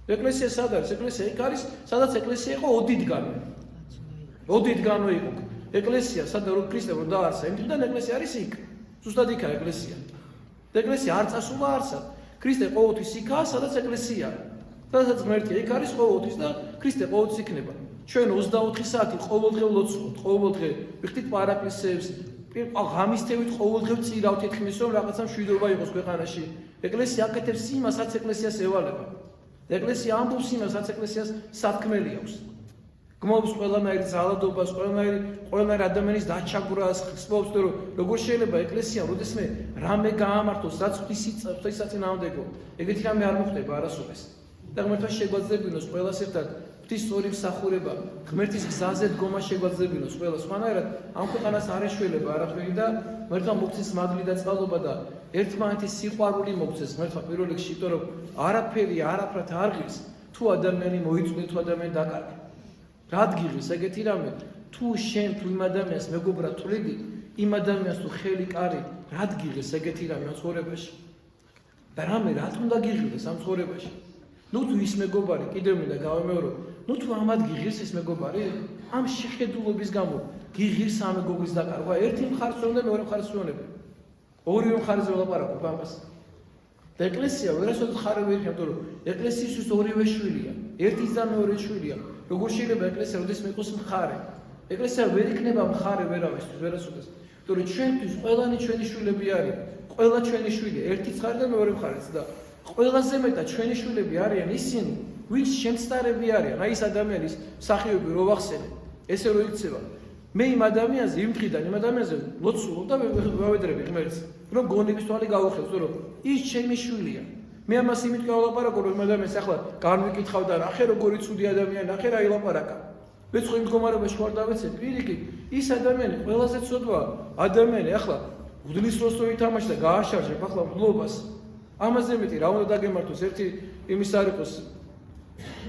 ეკლესია სად არის? ეკლესია იქ არის, სადაც ეკლესია იყო ოდითგანვე. ოდითგანვე იყო. ეკლესია, სადაც რო ქრისტე რო დაარსა, იმდან ეკლესია არის იქ. ზუსტად იქაა ეკლესია. ეკლესია არ წასულა არსად. ქრისტე ყოველთვის იქაა, სადაც ეკლესია. სადაც ღმერთია, იქ არის ყოველთვის და ქრისტე ყოველთვის იქნება. ჩვენ 24 საათი ყოველდღე ვლოცულობთ, ყოველდღე ვიხდით პარაკლისებს, ღამისთევით ყოველდღე ვწირავთ ეთქმის რომ რაღაცა მშვიდობა იყოს ქვეყანაში. ეკლესია აკეთებს იმას, რაც ეკლესიას ევალება. ეკლესია ამბობს იმას, რაც ეკლესიას სათქმელი აქვს. გმობს ყველანაირ ძალადობას, ყველანაირ ადამიანის დაჩაგვრას, ხსნობს, რომ როგორ შეიძლება ეკლესია, როდესმე რამე გაამართოს, რაც ღვთისაწინააღმდეგო, ეგეთი რამე არ მოხდება არასოდეს. და ღმერთმა შეგვაძლებინოს ყველას ერთად ღვთის სწორი მსახურება, ღმერთის გზაზე დგომა შეგვაძლებინოს ყველას. სხვანაირად ამ ქვეყანას არ ეშველება არაფერი და ღმერთმა მოგცეს მადლი და წყალობა და ერთმანეთის სიყვარული მოგცეს ღმერთმა პირველ რიგში, იმიტომ რომ არაფერი არაფრად არ ღირს, თუ ადამიანი მოიწვია, თუ ადამიანი დაკარგა. რად გიღირს ეგეთი რამე? თუ შენ თუ იმ ადამიანს მეგობრად თვლიდი, იმ ადამიანს თუ ხელი კარი, რად გიღირს ეგეთი რამე ამ ცხოვრებაში? და რამე რად უნდა გიღირდეს ამ ცხოვრებაში? ნუ თუ ის მეგობარი კიდევ მინდა გავემეორო, ნუ თუ ამად გიღირს ეს მეგობარი, ამ შეხედულობის გამო გიღირს ამ მეგობრის დაკარგვა, ერთი მხარეს უნდა მეორე მხარეს უნდა. ორივე მხარეს ველაპარაკობ ამას. და ეკლესია ვერასოდეს ხარ ვერ იქნება, იმიტომ რომ ეკლესიისთვის ორივე შვილია, ერთის და მეორე შვილია. როგორ შეიძლება ეკლესია როდესმე იყოს მხარე? ეკლესია ვერ იქნება მხარე ვერავისთვის, ვერასოდეს. იმიტომ რომ ჩვენთვის ყველანი ჩვენი შვილები არის, ყველა ჩვენი შვილია, ერთი მხარე და მეორე მხარეც და ყველაზე მეტად ჩვენი შვილები არიან ისინი, ვინც შემწდარები არიან, აი ეს ადამიანის მსახიობი რო ვახსენე, ესე რო იქცევა. მე იმ ადამიანზე, იმ დღიდან იმ ადამიანზე ლოცულობ და ვავედრები ღმერთს, რომ გონების თვალი გავუხელს, რომ ის ჩემი შვილია. მე ამას იმით გავლაპარაკო, რომ იმ ადამიანს ახლა განვიკითხავ და ნახე როგორი ცუდი ადამიანი, ნახე რა ილაპარაკა. მეც ხო იმ მდგომარეობაში ვარ დავეცე, პირიქით, ის ადამიანი ყველაზე ცუდაა. ადამიანი ახლა ღვთის დროს რო ითამაშა და გააშარჟებ ახლა მგლობას. ამაზე მეტი რა უნდა დაგემართოს, ერთი იმის არ იყოს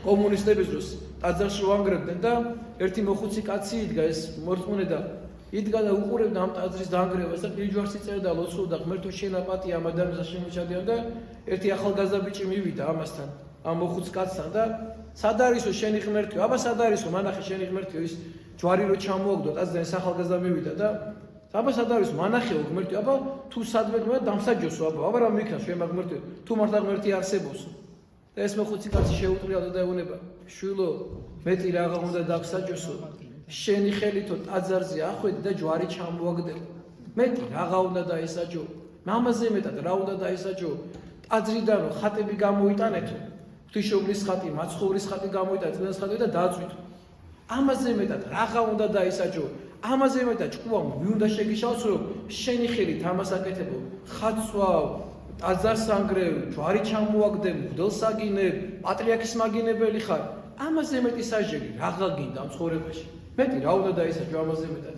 კომუნისტების დროს ტაძარში ვანგრევდნენ და ერთი მოხუცი კაცი იდგა, ეს მორწმუნე და იდგა და უყურებდა ამ ტაძრის დაანგრევას და პირჯვარს იწერდა ლოცულობდა ღმერთო შენა პატია ამ ადამიანს შემოჩადიან და ერთი ახალგაზრდა ბიჭი მივიდა ამასთან, ამ მოხუც კაცთან და სად არისო შენი ღმერთიო? აბა სად არისო? მანახე შენი ღმერთიო, ის ჯვარი რო ჩამოაგდო ტაძრიდან ეს ახალგაზრდა მივიდა და აბა სად არისო? მანახეო ღმერთიო, აბა თუ სადმე დამსაჯოსო, აბა რა მიქნა შენ ღმერთიო? თუ მართლა ღმერთი არსებობს. და ეს მოხუცი კაცი შეუტრიალდა და ეუბნება, შვილო, მეტი რაღა უნდა დავსაჯოსო. შენი ხელითო ტაძარზე ახვედი და ჯვარი ჩამოაგდე. მეტი რაღა უნდა დაესაჯო. ამაზე მეტად რა უნდა დაესაჯო? ტაძრიდან ხატები გამოიტანეთო. ღვთისმშობლის ხატი, მაცხოვრის ხატი გამოიტანეთ, წმინდანის ხატი და დააწვით. ამაზე მეტად რაღა უნდა დაესაჯო. ამაზე მეტად ჭკუამ ვი უნდა შეგიშალოს, რომ შენი ხელით ამას აკეთებო. ხატსვავ, ტაძარს ანგრევ, ჯვარი ჩამოაგდე, მღვდელს აგინებ, პატრიარქის მაგინებელი ხარ. ამაზე მეტი სასჯელი რაღა გინდა ამ ცხოვრებაში. მეტი რა უნდა დაესაჯო ამაზე მეტად?